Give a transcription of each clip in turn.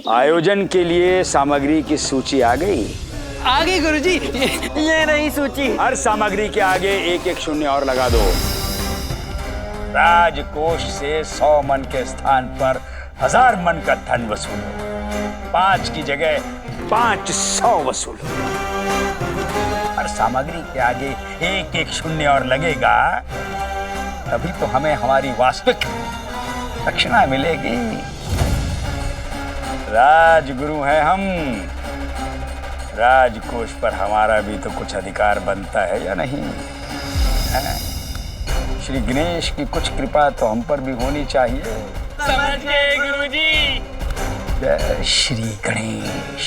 आयोजन के लिए सामग्री की सूची आ गई? आगे गुरुजी, ये रही सूची। हर सामग्री के आगे एक एक शून्य और लगा दो। राजकोष से 100 मन के स्थान पर 1000 मन का धन वसूलो। 5 की जगह 500 वसूलो। हर सामग्री के आगे एक एक शून्य और लगेगा, तभी तो हमें हमारी वास्तविक दक्षिणा मिलेगी। राजगुरु हैं हम। राजकोष पर हमारा भी तो कुछ अधिकार बनता है या नहीं? श्री गणेश की कुछ कृपा तो हम पर भी होनी चाहिए। समझ गए गुरुजी। जय श्री गणेश।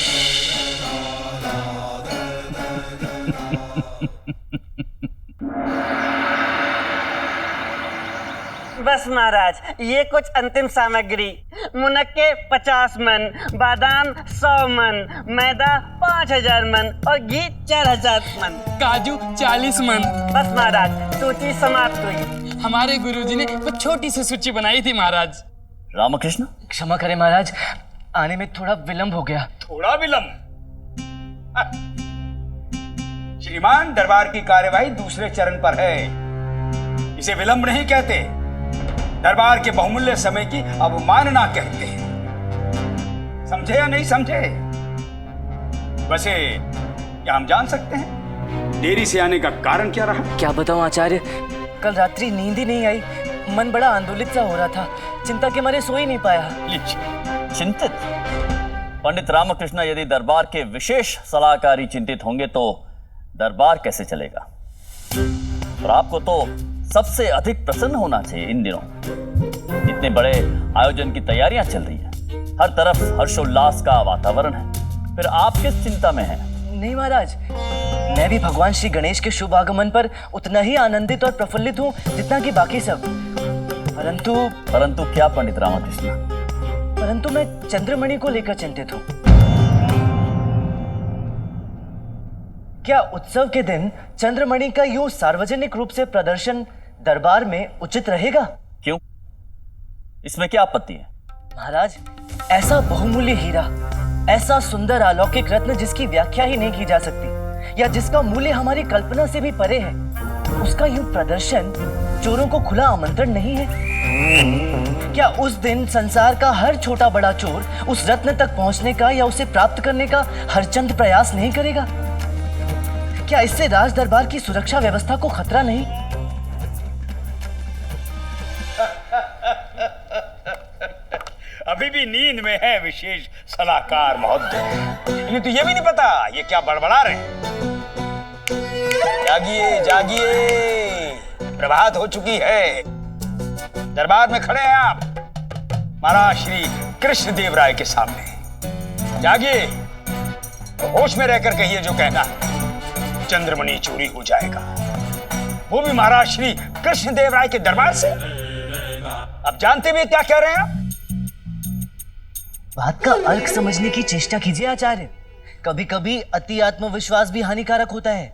बस महाराज, ये कुछ अंतिम सामग्री। मुनक्के 50 मन, बादाम 100 मन, मैदा 5000 मन और घी 4000 मन, काजू 40 मन। बस महाराज, सूची समाप्त हुई। हमारे गुरुजी ने कुछ छोटी सी सूची बनाई थी महाराज। रामकृष्ण, क्षमा करें महाराज, आने में थोड़ा विलंब हो गया। थोड़ा विलंब? श्रीमान, दरबार की कार्यवाही दूसरे चरण पर है। इसे विलंब नहीं कहते, दरबार के बहुमूल्य समय की अवमानना कहते हैं। समझे या नहीं समझे? वैसे क्या हम जान सकते हैं देरी से आने का कारण क्या रहा? क्या बताऊं आचार्य, कल रात्रि नींद ही नहीं आई। मन बड़ा आंदोलित सा हो रहा था, चिंता के मारे सो ही नहीं पाया। चिंतित? पंडित रामकृष्ण, यदि दरबार के विशेष सलाहकारी चिंतित होंगे तो दरबार कैसे चलेगा? और आपको तो सबसे अधिक प्रसन्न होना चाहिए इन दिनों। इतने बड़े आयोजन की तैयारियां चल रही हैं, हर तरफ हर्षोल्लास का वातावरण है, फिर आप किस चिंता में हैं? नहीं महाराज, मैं भी भगवान श्री गणेश के शुभ आगमन पर उतना ही आनंदित और प्रफुल्लित हूँ जितना कि बाकी सब। परंतु क्या पंडित रामकृष्ण? परंतु मैं चंद्रमणि को लेकर चिंतित हूँ। क्या उत्सव के दिन चंद्रमणि का यूं सार्वजनिक रूप से प्रदर्शन दरबार में उचित रहेगा? क्यों? इसमें क्या आपत्ति है? महाराज, ऐसा बहुमूल्य हीरा, ऐसा सुंदर अलौकिक रत्न जिसकी व्याख्या ही नहीं की जा सकती या जिसका मूल्य हमारी कल्पना से भी परे है, उसका यूं प्रदर्शन चोरों को खुला आमंत्रण नहीं है? क्या उस दिन संसार का हर छोटा बड़ा चोर उस रत्न तक पहुंचने का या उसे प्राप्त करने का हरचंद प्रयास नहीं करेगा? क्या इससे राज दरबार की सुरक्षा व्यवस्था को खतरा नहीं? अभी भी नींद में है विशेष सलाहकार महोदय। इन्हें तो ये भी नहीं पता ये क्या बड़बड़ा रहे हैं। जागिए जागिए, प्रभात हो चुकी है। दरबार में खड़े हैं आप महाराज श्री कृष्णदेव राय के सामने। जागिए, होश में रहकर कहिए जो कहना है। चंद्रमणि चोरी हो जाएगा, वो भी महाराज श्री कृष्णदेव राय के दरबार से। अब जानते भी क्या कह रहे हैं आप? बात का अर्थ समझने की चेष्टा कीजिए आचार्य। कभी कभी अति आत्मविश्वास भी हानिकारक होता है।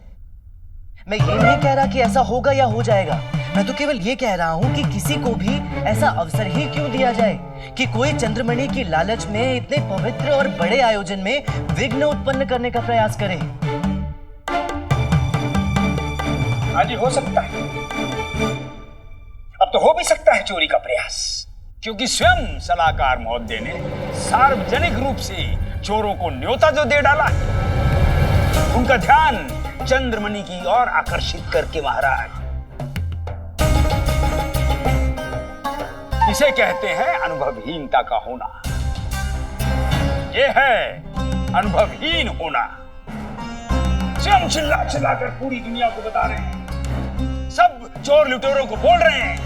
मैं ये नहीं कह रहा कि ऐसा होगा या हो जाएगा, मैं तो केवल ये कह रहा हूं कि किसी को भी ऐसा अवसर ही क्यों दिया जाए कि कोई चंद्रमणि की लालच में इतने पवित्र और बड़े आयोजन में विघ्न उत्पन्न करने का प्रयास करे। हां जी, हो सकता है। अब तो हो भी सकता है चोरी का प्रयास, क्योंकि स्वयं सलाहकार महोदय ने सार्वजनिक रूप से चोरों को न्योता जो दे डाला है, उनका ध्यान चंद्रमणि की ओर आकर्षित करके महाराज। इसे कहते हैं अनुभवहीनता का होना। यह है अनुभवहीन होना। स्वयं चिल्ला चिल्लाकर पूरी दुनिया को बता रहे हैं, सब चोर लुटेरों को बोल रहे हैं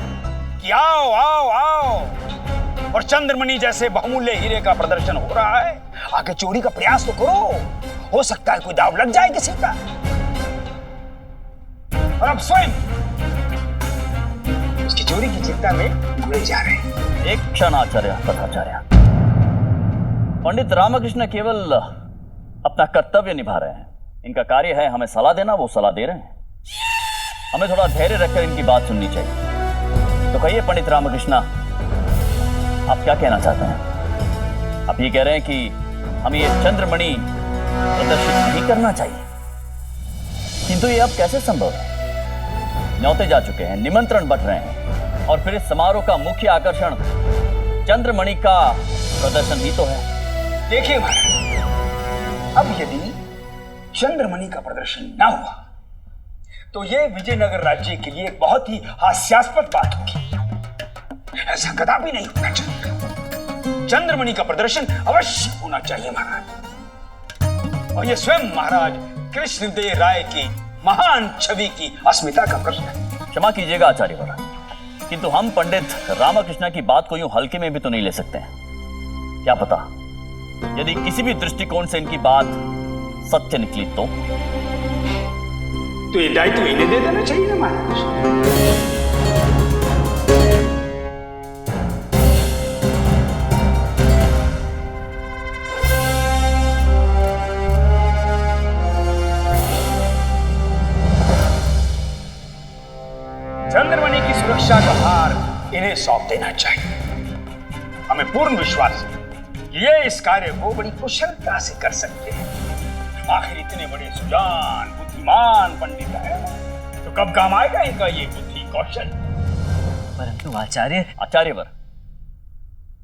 कि आओ आओ आओ, और चंद्रमणि जैसे बहुमूल्य हीरे का प्रदर्शन हो रहा है, आके चोरी का प्रयास तो करो, हो सकता है कोई दाव लग जाए किसी का। और अब स्वयं उसकी चोरी की चिंता में घुले जा रहे हैं। एक क्षण आचार्य तथाचार्य, पंडित रामकृष्ण केवल अपना कर्तव्य निभा रहे हैं। इनका कार्य है हमें सलाह देना, वो सलाह दे रहे हैं। हमें थोड़ा धैर्य रखकर इनकी बात सुननी चाहिए। तो कहिए पंडित रामकृष्ण, आप क्या कहना चाहते हैं? आप ये कह रहे हैं कि हमें ये चंद्रमणि प्रदर्शित नहीं करना चाहिए, किंतु ये अब कैसे संभव है? न्योते जा चुके हैं, निमंत्रण बट रहे हैं, और फिर इस समारोह का मुख्य आकर्षण चंद्रमणि का प्रदर्शन ही तो है। देखिए महाराज, अब यदि चंद्रमणि का प्रदर्शन ना हुआ तो यह विजयनगर राज्य के लिए एक बहुत ही हास्यास्पद बात होगी। ऐसा कदापि नहीं होना चाहिए। चंद्रमणि का प्रदर्शन अवश्य होना चाहिए महाराज, और यह स्वयं महाराज कृष्णदेव राय की महान छवि की अस्मिता का प्रश्न है। क्षमा कीजिएगा आचार्यवर, किंतु हम पंडित रामकृष्ण की बात को यूं हल्के में भी तो नहीं ले सकते हैं। क्या पता यदि किसी भी दृष्टिकोण से इनकी बात सत्य निकली तो ये दायित्व इन्हें दे देना चाहिए ना महाराज। चंद्रमणि की सुरक्षा का भार इन्हें सौंप देना चाहिए। हमें पूर्ण विश्वास है कि ये इस कार्य को बड़ी कुशलता से कर सकते हैं। आखिर इतने बड़े सुजान बुद्धिमान पंडित है, तो कब काम आएगा इनका ये बुद्धि कौशल। परंतु आचार्यवर,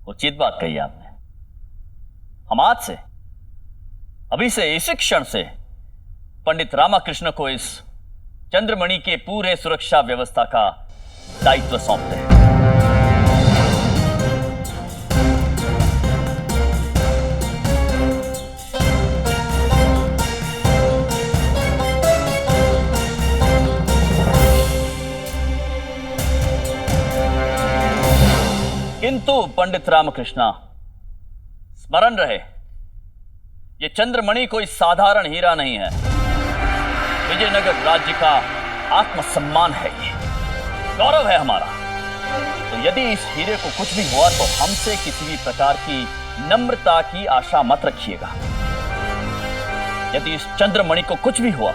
उचित बात कही आपने। हम आज से, अभी से, इसी क्षण से पंडित रामकृष्ण को इस चंद्रमणि के पूरे सुरक्षा व्यवस्था का दायित्व सौंपते हैं। किंतु पंडित रामकृष्ण, स्मरण रहे, ये चंद्रमणि कोई साधारण हीरा नहीं है। विजयनगर राज्य का आत्मसम्मान है, ये गौरव है हमारा। तो यदि इस हीरे को कुछ भी हुआ तो हमसे किसी भी प्रकार की नम्रता की आशा मत रखिएगा। यदि इस चंद्रमणि को कुछ भी हुआ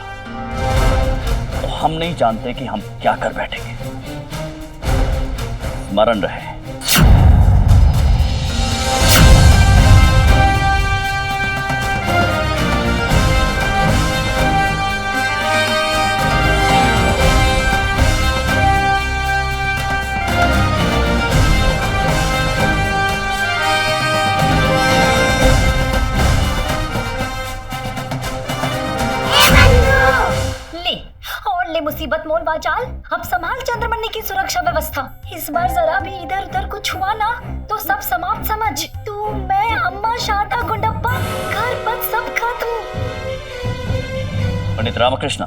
तो हम नहीं जानते कि हम क्या कर बैठेंगे। स्मरण रहे। मुसीबत मोल वाचाल, अब संभाल चंद्रमणि की सुरक्षा व्यवस्था। इस बार जरा भी इधर उधर कुछ हुआ ना तो सब समाप्त समझ। तू, मैं, अम्मा, शारदा, गुंडप्पा, घर पर सब खत्म। पंडित रामकृष्ण,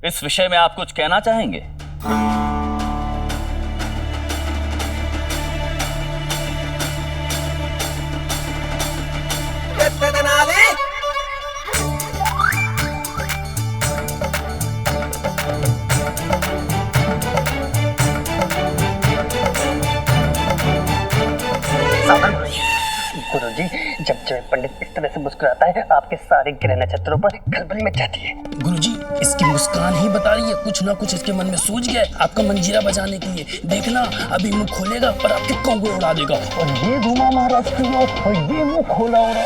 इस विषय में आप कुछ कहना चाहेंगे? गुरुजी, जब पंडित इस तरह से मुस्कुराता है, आपके सारे ग्रह नक्षत्रों पर खलबली मच जाती है। गुरुजी, इसकी मुस्कान ही बता रही है कुछ ना कुछ इसके मन में सूझ गया है आपका मंजीरा बजाने के लिए। देखना, अभी मुंह खोलेगा पर आपके कौवे उड़ा देगा। और ये घुमा महाराज की ओर, और ये मुंह खोला उड़ा।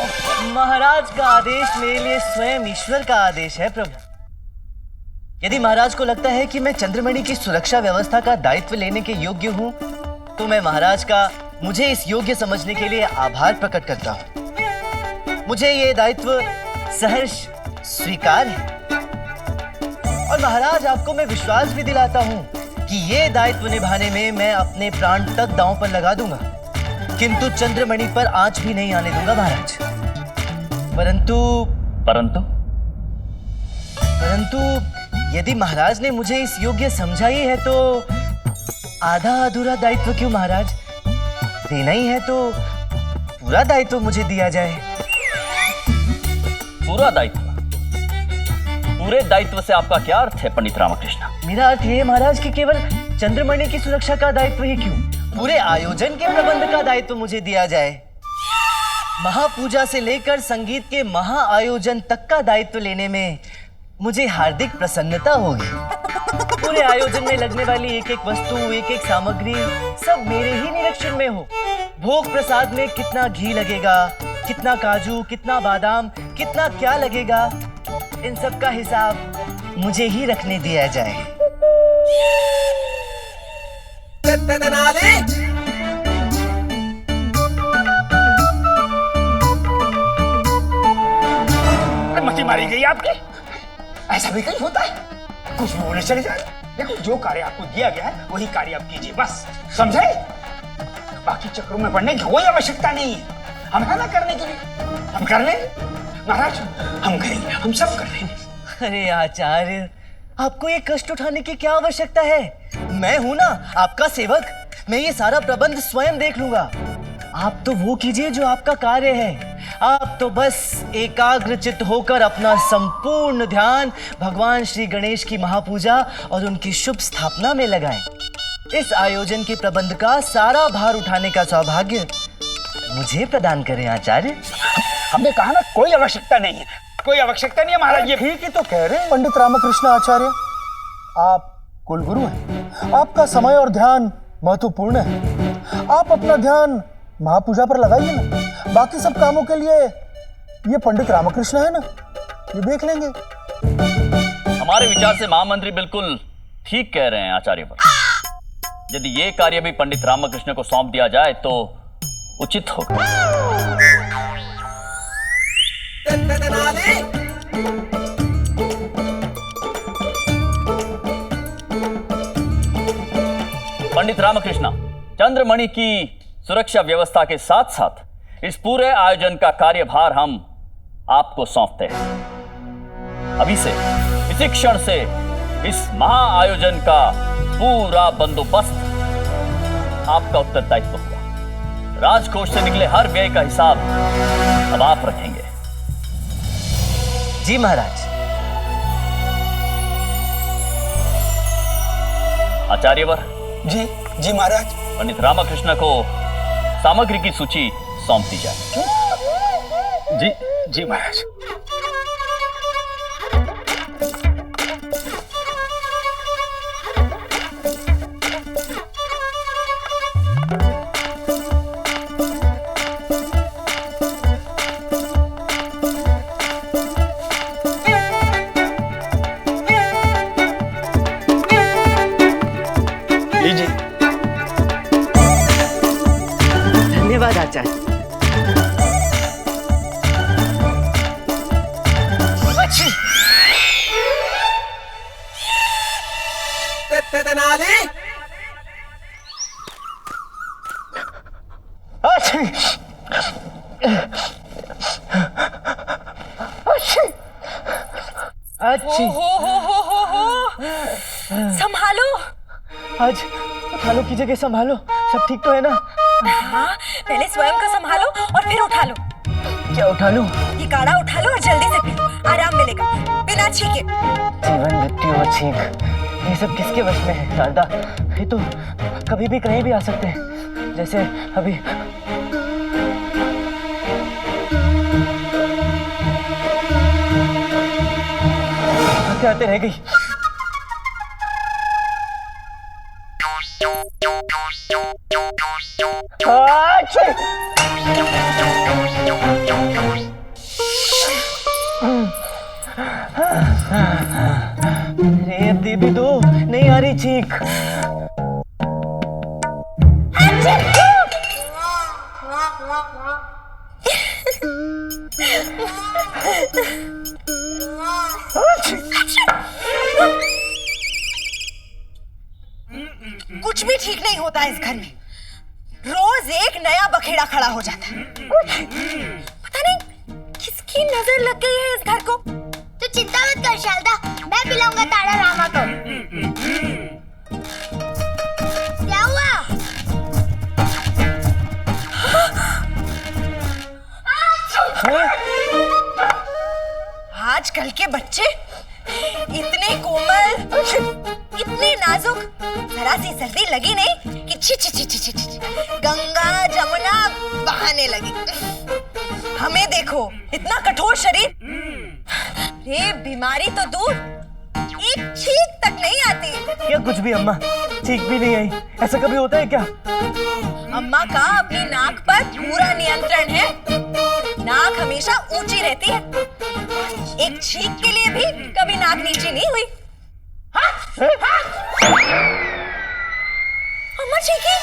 महाराज का आदेश मेरे लिए स्वयं ईश्वर का आदेश है प्रभु। यदि महाराज को लगता है कि मैं चंद्रमणि की सुरक्षा व्यवस्था का दायित्व लेने के योग्य हूँ, तो मैं महाराज का मुझे इस योग्य समझने के लिए आभार प्रकट करता हूँ। मुझे ये दायित्व सहर्ष स्वीकार है, और महाराज आपको मैं विश्वास भी दिलाता हूँ कि ये दायित्व निभाने में मैं अपने प्राण तक दांव पर लगा दूंगा, किंतु चंद्रमणि पर आंच भी नहीं आने दूंगा महाराज। परंतु यदि महाराज ने मुझे इस योग्य समझा ही है तो आधा अधूरा दायित्व क्यों महाराज? देना ही है तो पूरा दायित्व मुझे दिया जाए। पूरा दायित्व? पूरे दायित्व से आपका क्या अर्थ है पंडित रामकृष्ण? मेरा अर्थ ये है महाराज कि केवल चंद्रमणि की सुरक्षा का दायित्व ही क्यों, पूरे आयोजन के प्रबंध का दायित्व मुझे दिया जाए। महापूजा से लेकर संगीत के महा आयोजन तक का दायित्व लेने में मुझे हार्दिक प्रसन्नता होगी। पूरे आयोजन में लगने वाली एक एक वस्तु, एक एक सामग्री सब मेरे ही निरीक्षण में हो, भोग प्रसाद में कितना घी लगेगा, कितना काजू, कितना बादाम, कितना क्या लगेगा, इन सब का हिसाब मुझे ही रखने दिया जाए। मती मारी गई आपकी। ऐसा भी कहीं होता है? कुछ भी बोले चले जाए। देखो, जो कार्य आपको दिया गया है वही कार्य आप कीजिए, बस, समझे? बाकी चक्रों में पड़ने की कोई आवश्यकता नहीं है। हम है ना करने के लिए, हम कर लेंगे महाराज, हम करेंगे, हम सब कर लेंगे। अरे आचार्य, आपको ये कष्ट उठाने की क्या आवश्यकता है? मैं हूं ना आपका सेवक, मैं ये सारा प्रबंध स्वयं देख लूंगा। आप तो वो कीजिए जो आपका कार्य है। आप तो बस एकाग्रचित्त होकर अपना संपूर्ण ध्यान भगवान श्री गणेश की महापूजा और उनकी शुभ स्थापना में लगाएं। इस आयोजन के प्रबंध का सारा भार उठाने का सौभाग्य मुझे प्रदान करें आचार्य। हमने कहा ना, कोई आवश्यकता नहीं है, कोई आवश्यकता नहीं है महाराज। ये ठीक ही तो कह रहे हैं पंडित रामकृष्ण आचार्य, आप कुलगुरु हैं, आपका समय और ध्यान महत्वपूर्ण है। आप अपना ध्यान महापूजा पर लगाइए ना, बाकी सब कामों के लिए ये पंडित रामकृष्ण है ना, ये देख लेंगे। हमारे विचार से महामंत्री बिल्कुल ठीक कह रहे हैं आचार्य पर। यदि ये कार्य भी पंडित रामकृष्ण को सौंप दिया जाए तो उचित होगा। पंडित रामकृष्ण, चंद्रमणि की सुरक्षा व्यवस्था के साथ साथ इस पूरे आयोजन का कार्यभार हम आपको सौंपते हैं। अभी से, इसी क्षण से इस महाआयोजन का पूरा बंदोबस्त आपका उत्तरदायित्व हुआ। राजकोष से निकले हर व्यय का हिसाब अब आप रखेंगे। जी महाराज। आचार्यवर। जी जी महाराज। पंडित रामकृष्ण को सामग्री की सूची सौंप दी जाए। जी जी महाराज। धन्यवाद आचार्य। अच्छी संभालो। आज उठालो की जगह संभालो, सब ठीक तो है ना? हाँ, पहले स्वयं को संभालो और फिर उठा लो। क्या उठा लूं? ये काढ़ा उठा लो और जल्दी से पी लो, आराम मिलेगा बिना छींके। जीवन, मृत्यु और छींक, ये सब किसके वश में है शारदा? ये तो कभी भी कहीं भी आ सकते हैं, जैसे अभी। आते रह गई। अरे अब दे भी दो, नहीं आ रही चीख। कुछ भी ठीक नहीं होता इस घर में, रोज एक नया बखेड़ा खड़ा हो जाता है। पता नहीं किसकी नजर लग गई है इस घर को। तो चिंता मत कर शारदा, मैं पिलाऊंगा तारा रामा को। क्या हुआ? आजकल के बच्चे इतने कोमल, इतने नाजुक, जरा सी सर्दी लगी नहीं कि छि छि छि छि छि गंगा जमुना बहाने लगी। हमें देखो, इतना कठोर शरीर। ये बीमारी तो दूर, एक छींक तक नहीं आती। क्या कुछ भी अम्मा, ठीक भी नहीं आई। ऐसा कभी होता है क्या? अम्मा का अपनी नाक पर पूरा नियंत्रण है। नाक हमेशा ऊंची रहती है। एक छींक के लिए भी कभी नाक नीचे नहीं हुई। अम्मा छींकी।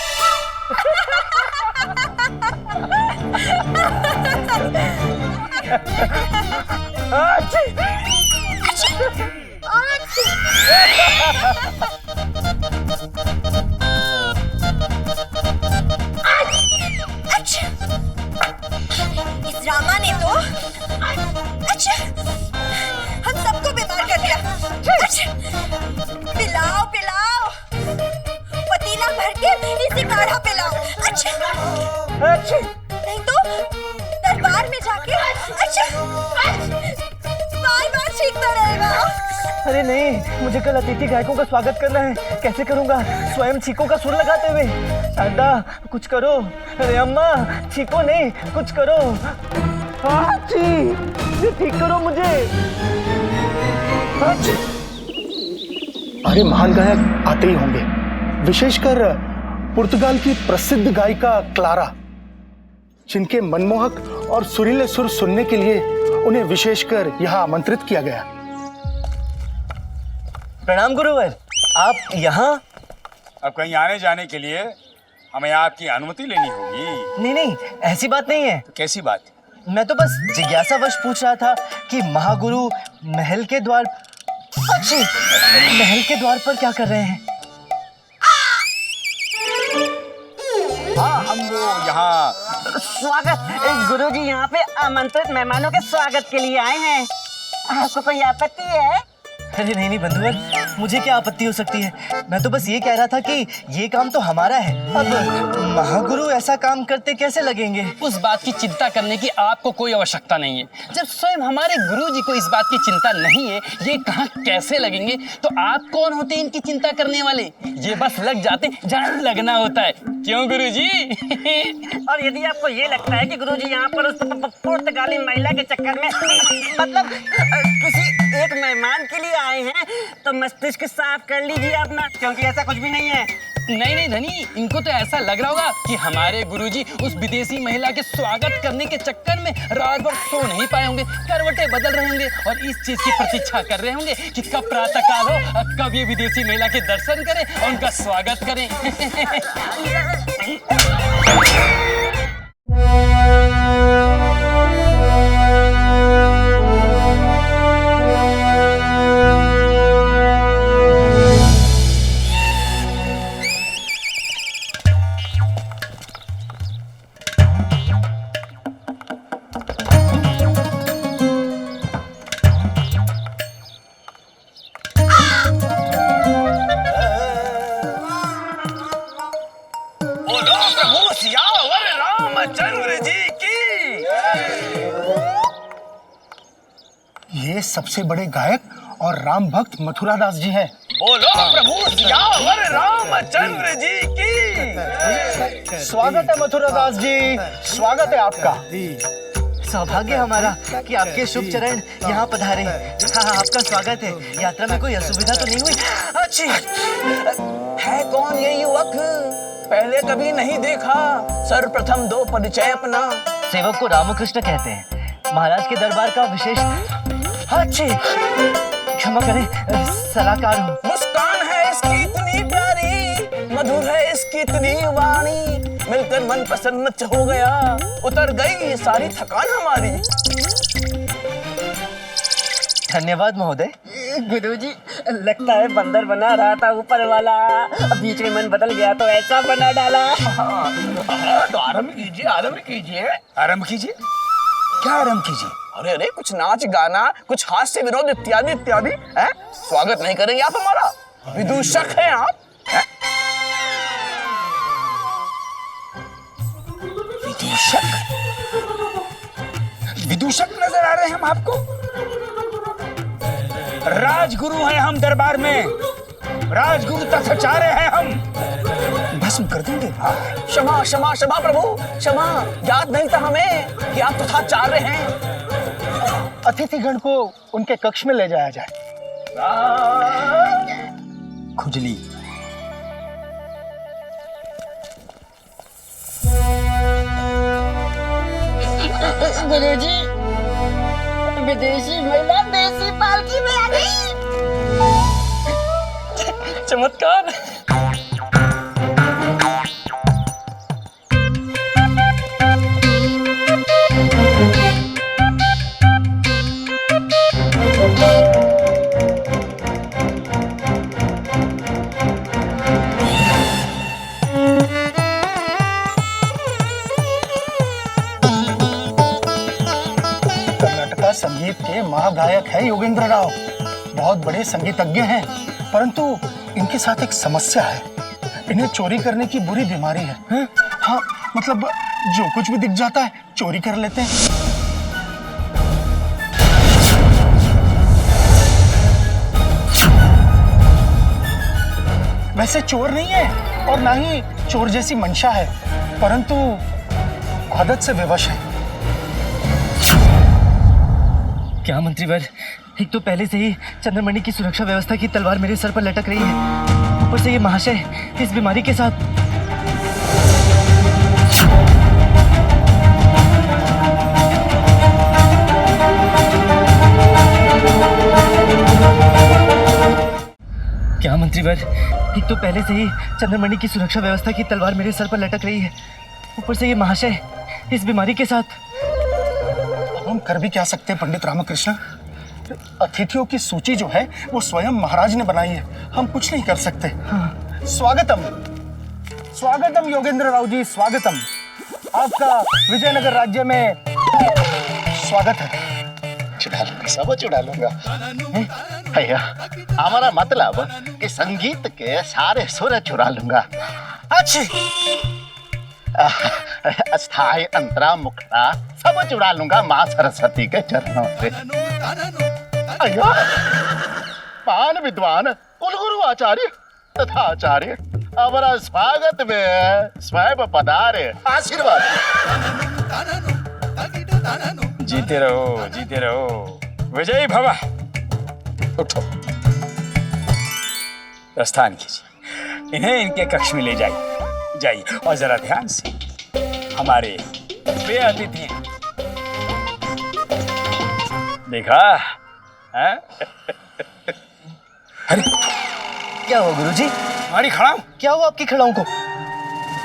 इस रामा ने तो अच्छा हम सबको बीमार कर दिया। अच्छा पिलाओ पिलाओ, पतीला भर के इसे काढ़ा पिलाओ। अच्छा नहीं तो दरबार में जाके अच्छा बार बार छींकता रहेगा। अरे नहीं, मुझे कल अतिथि गायकों का स्वागत करना है। कैसे करूंगा? स्वयं छींकों का सुर लगाते हुए। शारदा कुछ करो। अरे अम्मा छींको नहीं, कुछ करो। ये ठीक करो मुझे। अरे महान गायक आते ही होंगे, विशेषकर पुर्तगाल की प्रसिद्ध गायिका क्लारा, जिनके मनमोहक और सुरीले सुर सुनने के लिए उन्हें विशेषकर यहाँ आमंत्रित किया गया। प्रणाम गुरुवर, आप यहाँ? अब कहीं आने जाने के लिए हमें आपकी अनुमति लेनी होगी। नहीं नहीं, ऐसी बात नहीं है। तो कैसी बात? मैं तो बस जिज्ञासावश पूछ रहा था कि महागुरु महल के द्वार पर क्या कर रहे हैं? हाँ, हम वो यहाँ स्वागत गुरुजी, यहाँ पे आमंत्रित मेहमानों के स्वागत के लिए आए हैं। आपको कोई आपत्ति है? अरे नहीं बंधुवर, मुझे क्या आपत्ति हो सकती है। मैं तो बस ये कह रहा था कि ये काम तो हमारा है। अब महागुरु ऐसा काम करते कैसे लगेंगे? उस बात की चिंता करने की आपको कोई आवश्यकता नहीं है। जब स्वयं हमारे गुरुजी को इस बात की चिंता नहीं है ये कहाँ कैसे लगेंगे, तो आप कौन होते हैं इनकी चिंता करने वाले? ये बस लग जाते जहाँ लगना होता है। क्यों गुरुजी? और यदि आपको ये लगता है कि गुरुजी यहाँ पर उस पुर्तगाली महिला के चक्कर में मतलब किसी एक मेहमान के लिए आए हैं, तो मस्तिष्क साफ कर लीजिए अपना, क्योंकि ऐसा कुछ भी नहीं है। नहीं धनी, इनको तो ऐसा लग रहा होगा कि हमारे गुरुजी उस विदेशी महिला के स्वागत करने के चक्कर में रात भर सो नहीं पाए होंगे, करवटें बदल रहे होंगे और इस चीज की प्रतीक्षा कर रहे होंगे कि कब प्रातः काल हो, कब ये विदेशी महिला के दर्शन करें और उनका स्वागत करें। ये सबसे बड़े गायक और राम भक्त मथुरा दास जी हैं। बोलो प्रभु सियावर रामचंद्र जी की। स्वागत है मथुरा दास जी, स्वागत है आपका। सौभाग्य हमारा कि आपके शुभ चरण यहाँ पधारे। हाँ, आपका स्वागत है। यात्रा में कोई असुविधा तो नहीं हुई? अच्छी है कौन ये युवक? पहले कभी नहीं देखा, सर्वप्रथम दो परिचय अपना। सेवक को रामकृष्ण कहते हैं, महाराज के दरबार का विशेष अच्छी क्षमा करें सलाहकार हूँ। मुस्कान है इसकी इतनी प्यारी, मधुर है इसकी इतनी वाणी, मिलकर मन प्रसन्न हो गया, उतर गई सारी थकान हमारी। धन्यवाद महोदय। गुरुजी, लगता है बंदर बना रहा था ऊपर वाला, बीच में मन बदल गया तो ऐसा बना डाला। तो आरंभ कीजिए, आरंभ कीजिए। आरंभ कीजिए? क्या आरंभ कीजिए? अरे अरे, कुछ नाच गाना, कुछ हास्य विनोद इत्यादि इत्यादि। स्वागत नहीं करेंगे आप हमारा? विदूषक हैं आप? विदूषक? विदूषक नजर आ रहे हैं हम आपको? राजगुरु हैं हम दरबार में, राजगुरु तथाचार्य हैं हम, भस्म कर देंगे। क्षमा क्षमा क्षमा प्रभु, क्षमा, याद नहीं था हमें कि आप तथाचार्य हैं। अतिथिगण को उनके कक्ष में ले जाया जाए। खुजली। गुरुजी, विदेशी महिला देसी पालकी में आ गई। चमत्कार। कर्नाटका संगीत के महागायक है योगेंद्र राव, बहुत बड़े संगीतज्ञ हैं, परंतु इनके साथ एक समस्या है। इन्हें चोरी करने की बुरी बीमारी है। हाँ, मतलब जो कुछ भी दिख जाता है चोरी कर लेते हैं। वैसे चोर नहीं है और ना ही चोर जैसी मंशा है, परंतु आदत से विवश है। क्या मंत्रीवर, एक तो पहले से ही चंद्रमणि की सुरक्षा व्यवस्था की तलवार मेरे सर पर लटक रही है, ऊपर से ये महाशय इस बीमारी के साथ। क्या मंत्रीवर, एक तो पहले से ही चंद्रमणि की सुरक्षा व्यवस्था की तलवार मेरे सर पर लटक रही है, ऊपर से ये महाशय इस बीमारी के साथ। हम कर भी क्या सकते हैं पंडित रामकृष्ण? अतिथियों की सूची जो है वो स्वयं महाराज ने बनाई है, हम कुछ नहीं कर सकते। हाँ। स्वागतम, स्वागतम योगेंद्र राव जी, स्वागतम। आपका विजयनगर राज्य में स्वागत है। चुरा लूंगा, सब चुरा लूंगा भैया। हमारा मतलब कि संगीत के सारे सुर चुरा लूंगा। अच्छी अस्थाई अंतरा मुखरा सब चुरा लूंगा माँ सरस्वती के चरणों से। अयो, महान विद्वान कुलगुरु आचार्य तथा आचार्य, हमारा स्वागत में स्वयं पधारे, आशीर्वाद। जीते रहो, जीते रहो, विजयी भव। उठो, प्रस्थान कीजिए, इन्हें इनके कक्ष में ले जाइए, जाइए और जरा ध्यान से हमारे वे अतिथि हैं। देखा है? अरे क्या हुआ गुरुजी? हमारी खड़ाऊ क्या हुआ आपकी खड़ाऊ को?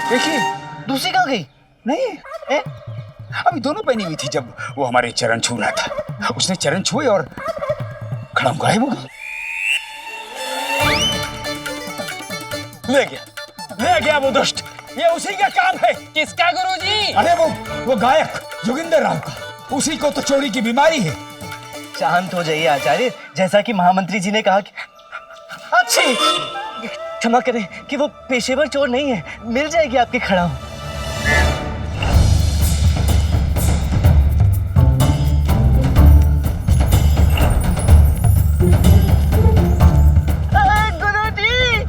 देखिए, दूसरी कहाँ गई? नहीं, अभी दोनों पहनी हुई थी जब वो हमारे चरण छू रहा था। उसने चरण छुए और खड़ाऊ गायब हो गई। ले गया वो दुष्ट, ये उसी का काम है। किसका गुरुजी? अरे वो गायक जोगिंदर राव का, उसी को तो चोरी की बीमारी है। शांत हो जाइए आचार्य, जैसा कि महामंत्री जी ने कहा कि अच्छी क्षमा करें कि वो पेशेवर चोर नहीं है, मिल जाएगी आपकी खड़ाऊ।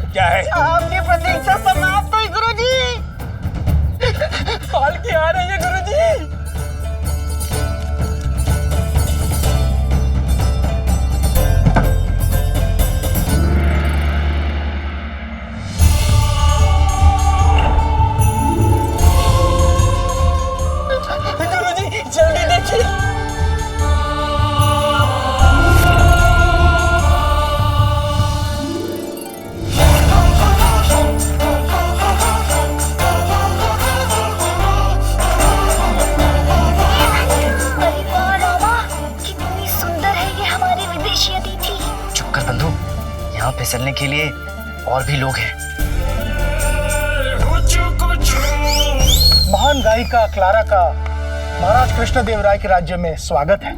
क्या है? आपकी प्रतीक्षा समाप्त हुई गुरुजी। पालकी आ रही है गुरुजी। गुरुजी जल्दी देखिए। फिसलने के लिए और भी लोग हैं। महान गायिका क्लारा का महाराज कृष्णदेव राय के राज्य में स्वागत है।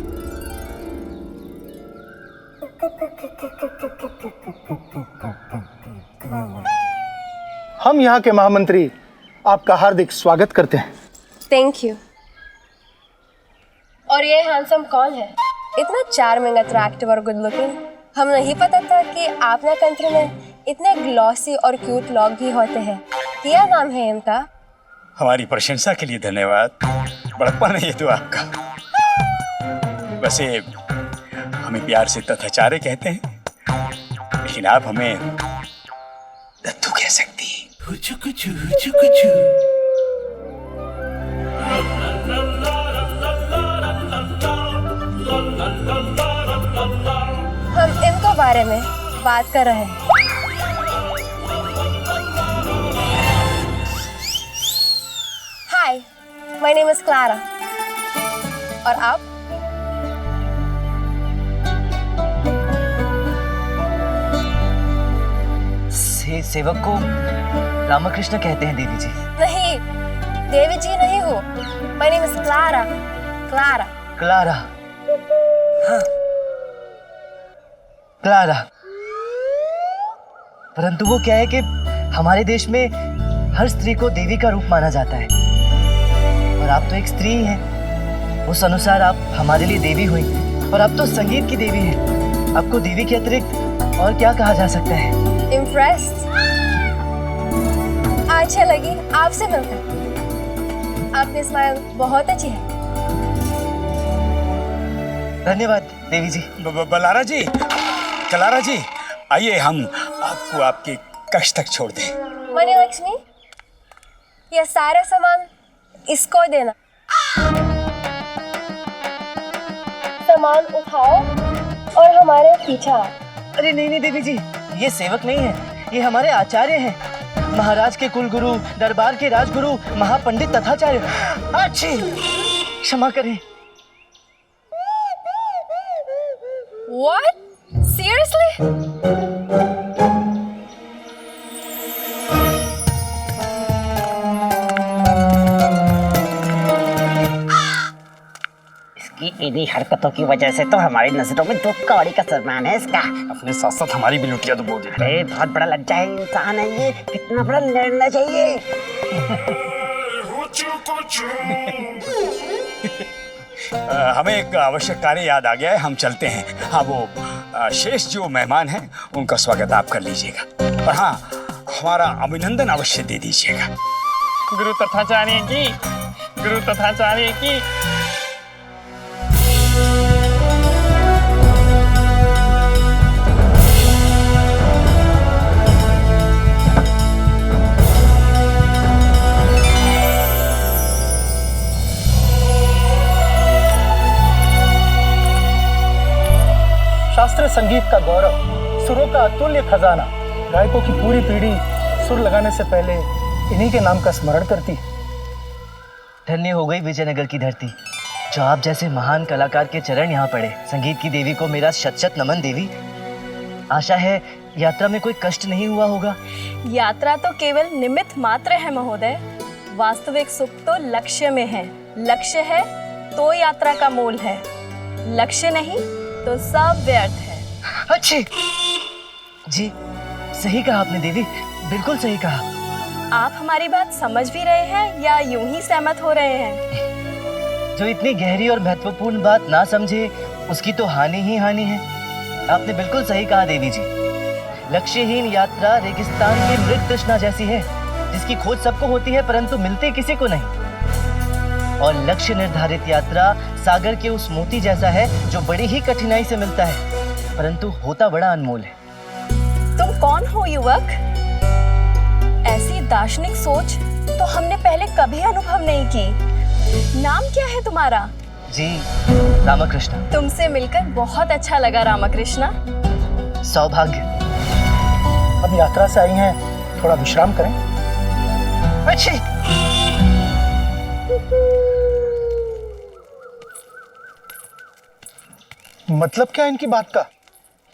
हम यहाँ के महामंत्री आपका हार्दिक स्वागत करते हैं। Thank you. और ये हैंडसम कौन है? इतना चार्मिंग, अट्रैक्टिव और गुड लुकिंग। हम नहीं पता था कि आपना कंट्री में इतने ग्लॉसी और क्यूट लोग भी होते हैं। क्या नाम है इनका? हमारी प्रशंसा के लिए धन्यवाद। बड़प्पन है ये तो आपका। वैसे हमें प्यार से तथाचार्य कहते हैं। लेकिन आप हमें दत्तू कह सकती हैं। हम इनको बारे में बात कर रहे हैं। हाय, माय नेम इज क्लारा। और आप? सेवक को रामकृष्ण कहते हैं देवी जी। नहीं, देवी जी नहीं हो। My name is Clara. Clara. Clara. हाँ, क्लारा। परंतु वो क्या है कि हमारे देश में हर स्त्री को देवी का रूप माना जाता है, और आप तो एक स्त्री ही हैं। उस अनुसार आप हमारे लिए देवी हुई, और आप तो संगीत की देवी हैं। आपको देवी के अतिरिक्त और क्या कहा जा सकता है? इम्प्रेस्ड। अच्छा लगी आपसे मिलकर। आपकी स्माइल बहुत अच्छी है। धन्यवाद देवी जी। बलारा जी, कलारा जी, आइए हम आपको आपके कक्ष तक छोड़ दें। मणि लक्ष्मी, यह सारा सामान इसको देना। सामान उठाओ और हमारे पीछे आओ। अरे नहीं नहीं देवी जी, ये सेवक नहीं है, ये हमारे आचार्य हैं। महाराज के कुलगुरु, दरबार के राजगुरु, महापंडित तथाचार्य। अच्छी क्षमा करें। What? Seriously? इसकी इन्हीं हरकतों की वजह से तो हमारी नजरों में दो कौड़ी का सम्मान है इसका। अपने साथ साथ हमारी भी लुटिया तो बोल देते। अरे बहुत बड़ा लज्जा है इंसान है ये, कितना बड़ा लड़ना चाहिए। हमें एक आवश्यक कार्य याद आ गया है, हम चलते हैं। हाँ, वो शेष जो मेहमान हैं उनका स्वागत आप कर लीजिएगा, और हाँ, हमारा अभिनंदन अवश्य दे दीजिएगा। गुरु तथाचार्य की, गुरु तथाचार्य की। शास्त्रीय संगीत का गौरव, सुरों का अतुल्य खजाना, गायकों की पूरी पीढ़ी सुर लगाने से पहले इन्हीं के नाम का स्मरण करती है। धन्य हो गई विजयनगर की धरती, जो आप जैसे महान कलाकार के चरण यहाँ पड़े। संगीत की देवी को मेरा शत शत नमन देवी। आशा है यात्रा में कोई कष्ट नहीं हुआ होगा। यात्रा तो केवल निमित्त मात्र है महोदय, वास्तविक सुख तो लक्ष्य में है। लक्ष्य है तो यात्रा का मोल है, लक्ष्य नहीं तो सब व्यर्थ है। अच्छी जी, सही कहा आपने देवी, बिल्कुल सही कहा। आप हमारी बात समझ भी रहे हैं या यूं ही सहमत हो रहे हैं? जो इतनी गहरी और महत्वपूर्ण बात ना समझे उसकी तो हानि ही हानि है। आपने बिल्कुल सही कहा देवी जी। लक्ष्यहीन यात्रा रेगिस्तान की मृग तृष्णा जैसी है, जिसकी खोज सबको होती है परंतु मिलते किसी को नहीं। और लक्ष्य निर्धारित यात्रा सागर के उस मोती जैसा है, जो बड़ी ही कठिनाई से मिलता है परंतु होता बड़ा अनमोल है। तुम कौन हो युवक? ऐसी दार्शनिक सोच तो हमने पहले कभी अनुभव नहीं की। नाम क्या है तुम्हारा? जी, रामकृष्ण। तुमसे मिलकर बहुत अच्छा लगा रामकृष्ण। सौभाग्य। अब यात्रा से आई हैं, थोड़ा विश्राम करें। अच्छी। मतलब क्या इनकी बात का?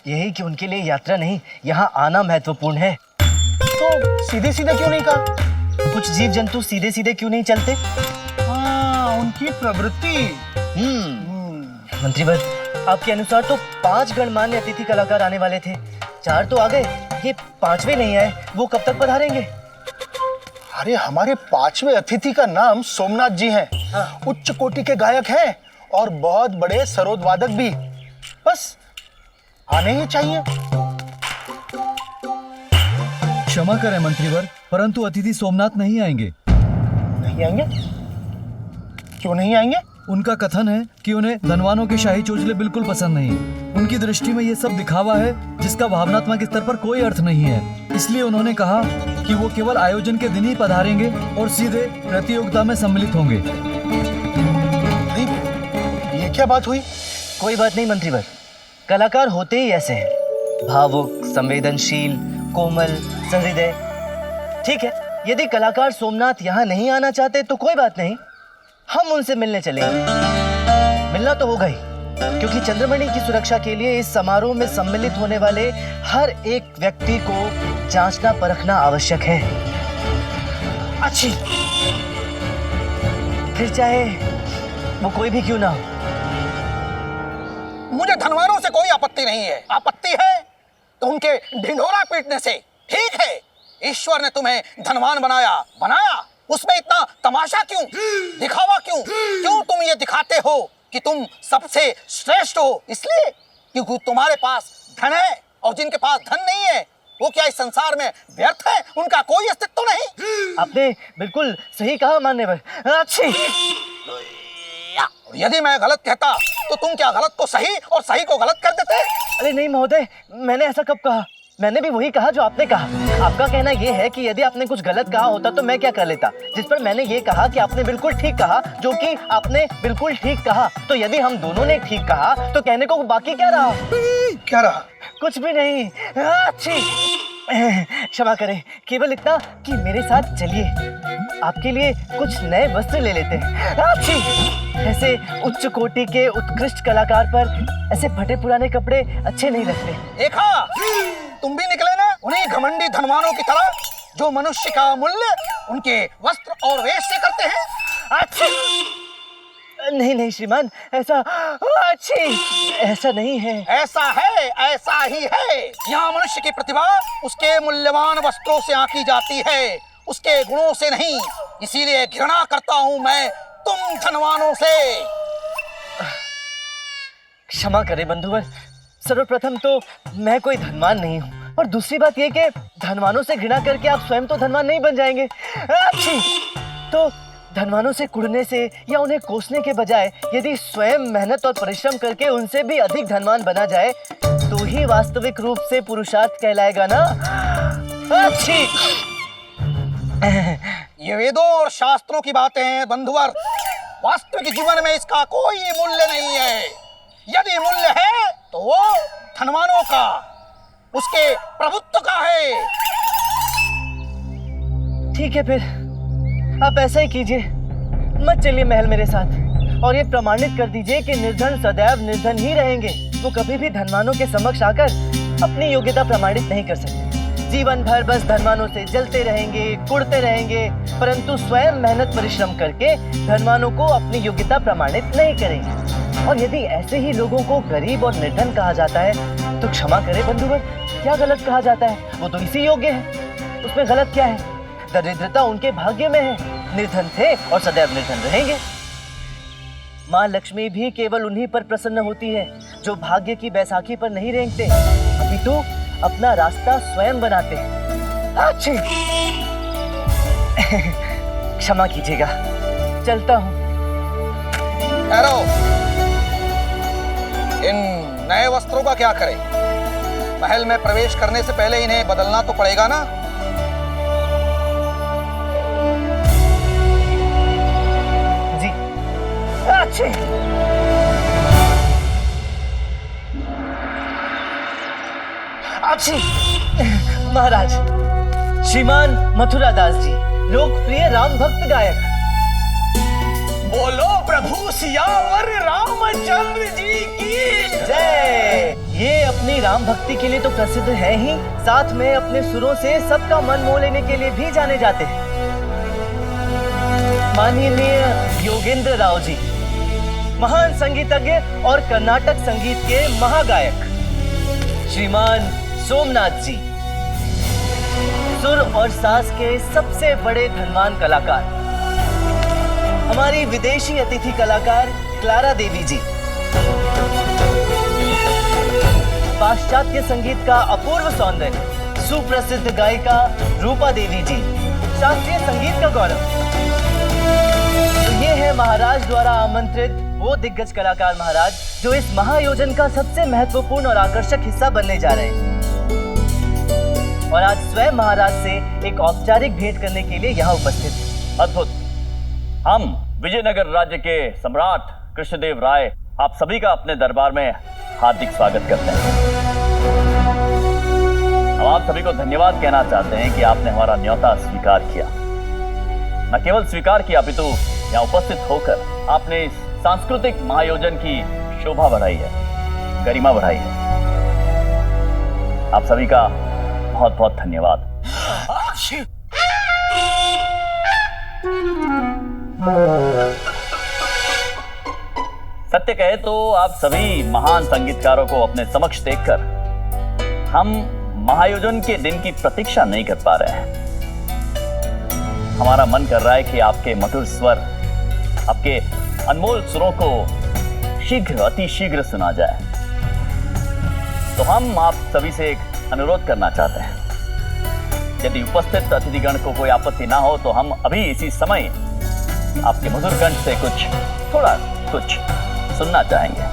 यही कि उनके लिए यात्रा नहीं, यहाँ आना महत्वपूर्ण है। तो सीधे सीधे क्यों नहीं कहा? कुछ जीव जंतु सीधे सीधे क्यों नहीं चलते? हाँ, उनकी प्रवृत्ति। मंत्रीवर, आपके अनुसार तो 5 गणमान्य अतिथि कलाकार आने वाले थे, 4 तो आ गए, ये 5वें नहीं आए, वो कब तक पधारेंगे? अरे हमारे 5वें अतिथि का नाम सोमनाथ जी हैं। हाँ। उच्च कोटि के गायक हैं और बहुत बड़े सरोद वादक भी। बस आने ही चाहिए। क्षमा करें मंत्रीवर, परंतु अतिथि सोमनाथ नहीं आएंगे। नहीं आएंगे? क्यों नहीं आएंगे? उनका कथन है कि उन्हें धनवानों के शाही चोचले बिल्कुल पसंद नहीं। उनकी दृष्टि में ये सब दिखावा है जिसका भावनात्मक स्तर पर कोई अर्थ नहीं है। इसलिए उन्होंने कहा कि वो केवल आयोजन के दिन ही पधारेंगे और सीधे प्रतियोगिता में सम्मिलित होंगे। ये क्या बात हुई? कोई बात नहीं मंत्रीवर, कलाकार होते ही ऐसे हैं, भावुक, संवेदनशील, कोमल, सहृदय। ठीक है, यदि कलाकार सोमनाथ यहाँ नहीं आना चाहते तो कोई बात नहीं, हम उनसे मिलने चलेंगे। मिलना तो होगा ही, क्योंकि चंद्रमणि की सुरक्षा के लिए इस समारोह में सम्मिलित होने वाले हर एक व्यक्ति को जांचना परखना आवश्यक है। अच्छी, फिर चाहे वो कोई भी क्यों ना हो। मुझे धनवानों से कोई आपत्ति नहीं है। आपत्ति है तो उनके ढिंढोरा पीटने से। ठीक है, ईश्वर ने तुम्हें धनवान बनाया, उसमें इतना तमाशा क्यों, दिखावा क्यों? क्यों तुम ये दिखाते हो कि तुम सबसे श्रेष्ठ हो? इसलिए क्योंकि तुम्हारे पास धन है, और जिनके पास धन नहीं है वो क्या इस संसार में व्यर्थ है? उनका कोई अस्तित्व नहीं। आपने बिल्कुल सही कहा मान्यवर। अच्छी, यदि मैं गलत कहता तो तुम क्या गलत को सही और सही को गलत कर देते? अरे नहीं महोदय, मैंने ऐसा कब कहा? मैंने भी वही कहा जो आपने कहा। आपका कहना यह है कि यदि आपने कुछ गलत कहा होता तो मैं क्या कर लेता, जिस पर मैंने ये कहा कि आपने बिल्कुल ठीक कहा, जो कि आपने बिल्कुल ठीक कहा। तो यदि हम दोनों ने ठीक कहा तो कहने को बाकी क्या रहा? क्या रहा? कुछ भी नहीं। अच्छी, क्षमा करें, केवल इतना कि मेरे साथ चलिए, आपके लिए कुछ नए वस्त्र ले लेते हैं। अच्छी, ऐसे उच्च कोटि के उत्कृष्ट कलाकार पर ऐसे फटे पुराने कपड़े अच्छे नहीं लगते। देखा, तुम भी निकले ना उन्हीं घमंडी धनवानों की तरह जो मनुष्य का मूल्य उनके वस्त्र और वेश से करते हैं। अच्छी, नहीं श्रीमान, ऐसा ऐसा नहीं है। ऐसा है, ऐसा ही है। यहाँ मनुष्य की प्रतिभा उसके मूल्यवान वस्त्रों से आंकी जाती है, उसके गुणों से नहीं। इसीलिए घृणा करता हूँ मैं तुम धनवानों से। क्षमा करें बंधुवर, सर्वप्रथम तो मैं कोई धनवान नहीं हूँ, और दूसरी बात ये कि धनवानों से घृणा करके आप स्वयं तो धनवान नहीं बन जाएंगे। अच्छी, तो धनवानों से कुड़ने से या उन्हें कोसने के बजाय यदि स्वयं मेहनत और परिश्रम करके उनसे भी अधिक धनवान बना जाए तो ही वास्तविक रूप से पुरुषार्थ कहलाएगा ना। अच्छी, ये वेदों और शास्त्रों की बातें हैं बंधुवर, वास्तविक जीवन में इसका कोई मूल्य नहीं है। यदि मूल्य है तो वो धनवानों का, उसके प्रभुत्व का है। ठीक है, फिर आप ऐसा ही कीजिए, मत चलिए महल मेरे साथ, और ये प्रमाणित कर दीजिए कि निर्धन सदैव निर्धन ही रहेंगे। वो कभी भी धनवानों के समक्ष आकर अपनी योग्यता प्रमाणित नहीं कर सकते। जीवन भर बस धनवानों से जलते रहेंगे, कुड़ते रहेंगे, परंतु स्वयं मेहनत परिश्रम करके धनवानों को अपनी योग्यता प्रमाणित नहीं करेंगे। और यदि ऐसे ही लोगों को गरीब और निर्धन कहा जाता है तो क्षमा करें बंधुवर, क्या गलत कहा जाता है? वो तो इसी योग्य है, उसमें गलत क्या है? दरिद्रता उनके भाग्य में है, निर्धन थे और सदैव निर्धन रहेंगे। माँ लक्ष्मी भी केवल उन्हीं पर प्रसन्न होती है जो भाग्य की बैसाखी पर नहीं रेंगते, अभी तो अपना रास्ता स्वयं बनाते हैं। अच्छी, क्षमा कीजिएगा, चलता हूँ। ठहरो, इन नए वस्त्रों का क्या करें? महल में प्रवेश करने से पहले इन्हें बदलना तो पड़ेगा ना। जी, अच्छे। अच्छी, महाराज, श्रीमान मथुरा दास जी, लोकप्रिय राम भक्त गायक। बोलो प्रभु सियावर रामचंद्र जी की जय। ये अपनी राम भक्ति के लिए तो प्रसिद्ध है ही, साथ में अपने सुरों से सबका मन मोह लेने के लिए भी जाने जाते हैं। माननीय योगेंद्र राव जी, महान संगीतज्ञ और कर्नाटक संगीत के महागायक। श्रीमान सोमनाथ जी, सुर और साज के सबसे बड़े धनवान कलाकार। हमारी विदेशी अतिथि कलाकार क्लारा देवी जी, पाश्चात्य संगीत का अपूर्व सौंदर्य सुप्रसिद्ध गायिका रूपा देवी जी, शास्त्रीय संगीत का गौरव। तो ये है महाराज द्वारा आमंत्रित वो दिग्गज कलाकार महाराज जो इस महाआयोजन का सबसे महत्वपूर्ण और आकर्षक हिस्सा बनने जा रहे हैं। और आज स्वयं महाराज से एक औपचारिक भेंट करने के लिए यहाँ उपस्थित हैं। अद्भुत। हम विजयनगर राज्य के सम्राट कृष्णदेव राय आप सभी का अपने दरबार में हार्दिक स्वागत करते हैं। हम आप सभी को धन्यवाद कहना चाहते हैं कि आपने हमारा न्योता स्वीकार किया। न केवल स्वीकार किया अपितु यहाँ उपस्थित होकर आपने इस सांस्कृतिक महाआयोजन की शोभा बढ़ाई है, गरिमा बढ़ाई है। आप सभी का बहुत बहुत धन्यवाद। सत्य कहे तो आप सभी महान संगीतकारों को अपने समक्ष देखकर हम महाआयोजन के दिन की प्रतीक्षा नहीं कर पा रहे हैं। हमारा मन कर रहा है कि आपके मधुर स्वर, आपके अनमोल सुरों को शीघ्र, अति शीघ्र सुना जाए। तो हम आप सभी से एक अनुरोध करना चाहते हैं। यदि उपस्थित अतिथिगण को कोई आपत्ति ना हो तो हम अभी इसी समय आपके मधुर कंठ से थोड़ा कुछ सुनना चाहेंगे।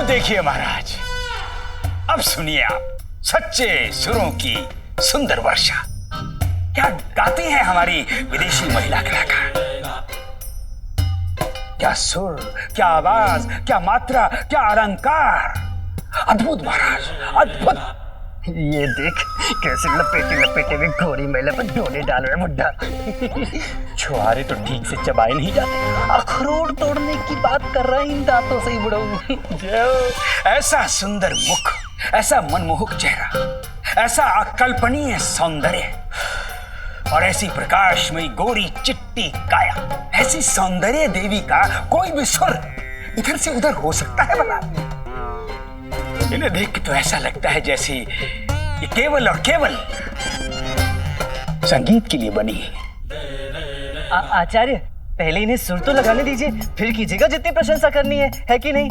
देखिए महाराज, अब सुनिए आप सच्चे सुरों की सुंदर वर्षा। क्या गाती है हमारी विदेशी महिला कलाकार। क्या सुर, क्या आवाज, क्या मात्रा, क्या अलंकार। अद्भुत महाराज, अद्भुत। ये देख कैसे लपेटे में घोड़ी महिला पर डोले डाल रहे बुड्ढा। छुआरे तो ठीक से चबाए नहीं जाते, अखरोट तोड़ने की बात कर रहा है इन दांतों से ही बुढ़ऊ। ऐसा सुंदर मुख, ऐसा मनमोहक चेहरा, ऐसा अकल्पनीय सौंदर्य और ऐसी प्रकाशमयी गोरी चिट्टी काया, ऐसी सौंदर्य देवी का कोई भी सुर इधर से उधर हो सकता है भला? इन्हें देख के तो ऐसा लगता है जैसे ये केवल और केवल संगीत के लिए बनी है। आचार्य, पहले इन्हें सुर तो लगाने दीजिए, फिर कीजिएगा जितनी प्रशंसा करनी है कि नहीं?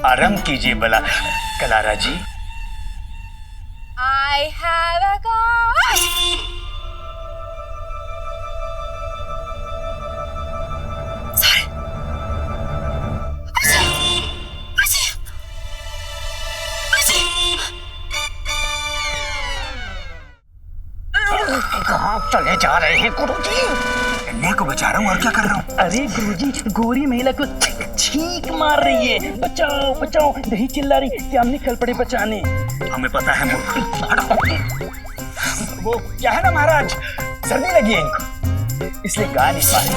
आराम कीजिए भला कलारा जी। I have a God. कहाँ चले जा रहे हैं गुरुजी? इन्हें को बचा रहा हूँ और क्या कर रहा हूँ? अरे गुरुजी, गोरी महिला को छींक मार रही है। बचाओ बचाओ, नहीं चिल्ला रही कि हम निकल पड़े बचाने। हमें पता है मूर्ख। वो क्या है ना महाराज, सर्दी लगी है इनको, इसलिए गा नहीं पा रहे।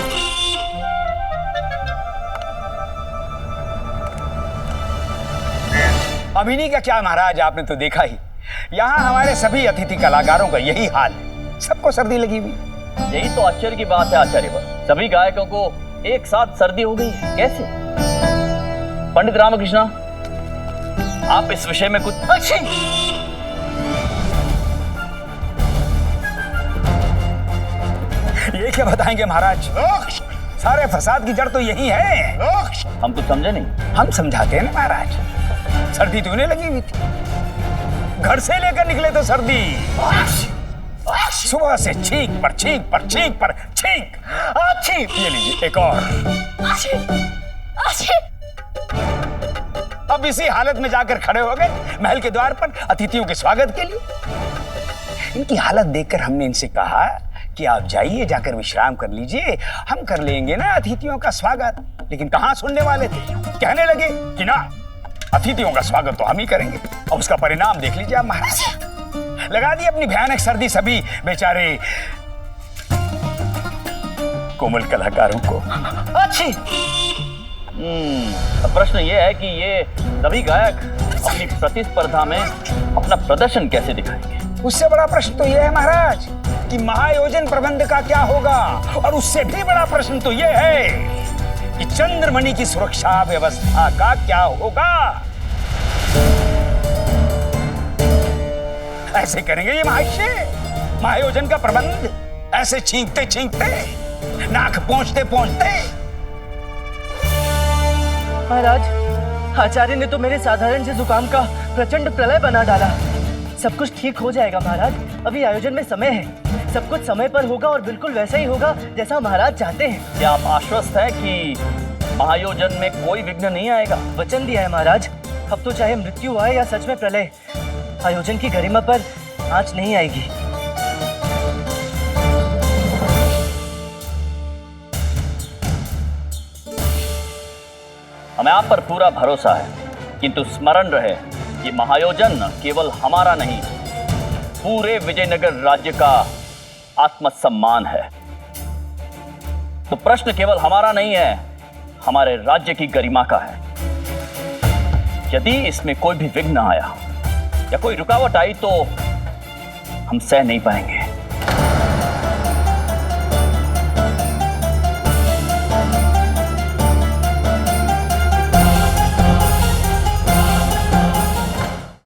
अभिनय का क्या महाराज, आपने तो देखा ही। यहाँ हमारे सभी अतिथि कलाकारों का यही हाल है, सबको सर्दी लगी हुई। यही तो आश्चर्य की बात है आचार्य। सभी गायकों को एक साथ सर्दी हो गई, कैसे? पंडित रामकृष्णा, आप इस विषय में कुछ ये क्या बताएंगे महाराज? सारे फसाद की जड़ तो यही है। हम कुछ समझे नहीं। हम समझाते हैं ना महाराज। सर्दी तो उन्हें लगी हुई थी, घर से लेकर निकले तो सर्दी, सुबह से छींक पर छींक पर छींक पर छींक। ये लीजिए एक और। अब इसी हालत में जाकर खड़े हो गए महल के द्वार पर अतिथियों के स्वागत के लिए। इनकी हालत देखकर हमने इनसे कहा कि आप जाइए, जाकर विश्राम कर लीजिए, हम कर लेंगे ना अतिथियों का स्वागत। लेकिन कहां सुनने वाले थे, कहने लगे कि ना, अतिथियों का स्वागत तो हम ही करेंगे। अब उसका परिणाम देख लीजिए आप महाराज। लगा दी अपनी भयानक सर्दी सभी बेचारे कोमल कलाकारों को। प्रश्न ये है कि ये सभी गायक अपनी प्रतिस्पर्धा में अपना प्रदर्शन कैसे दिखाएंगे? उससे बड़ा प्रश्न तो यह है महाराज कि महायोजन प्रबंध का क्या होगा, और उससे भी बड़ा प्रश्न तो यह है कि चंद्रमणि की सुरक्षा व्यवस्था का क्या होगा। ऐसे करेंगे ये महाशय महायोजन का प्रबंध, ऐसे छींकते छींकते, नाक पहुंचते पहुंचते। महाराज, आचार्य ने तो मेरे साधारण से जुकाम का प्रचंड प्रलय बना डाला। सब कुछ ठीक हो जाएगा महाराज, अभी आयोजन में समय है, सब कुछ समय पर होगा और बिल्कुल वैसा ही होगा जैसा महाराज चाहते हैं। क्या आप आश्वस्त हैं कि महायोजन में कोई विघ्न नहीं आएगा? वचन दिया है महाराज, अब तो चाहे मृत्यु आए या सच में प्रलय, आयोजन की गरिमा पर आंच नहीं आएगी। हमें आप पर पूरा भरोसा है, किंतु स्मरण रहे ये महायोजन केवल हमारा नहीं, पूरे विजयनगर राज्य का आत्मसम्मान है। तो प्रश्न केवल हमारा नहीं है, हमारे राज्य की गरिमा का है। यदि इसमें कोई भी विघ्न आया या कोई रुकावट आई तो हम सह नहीं पाएंगे।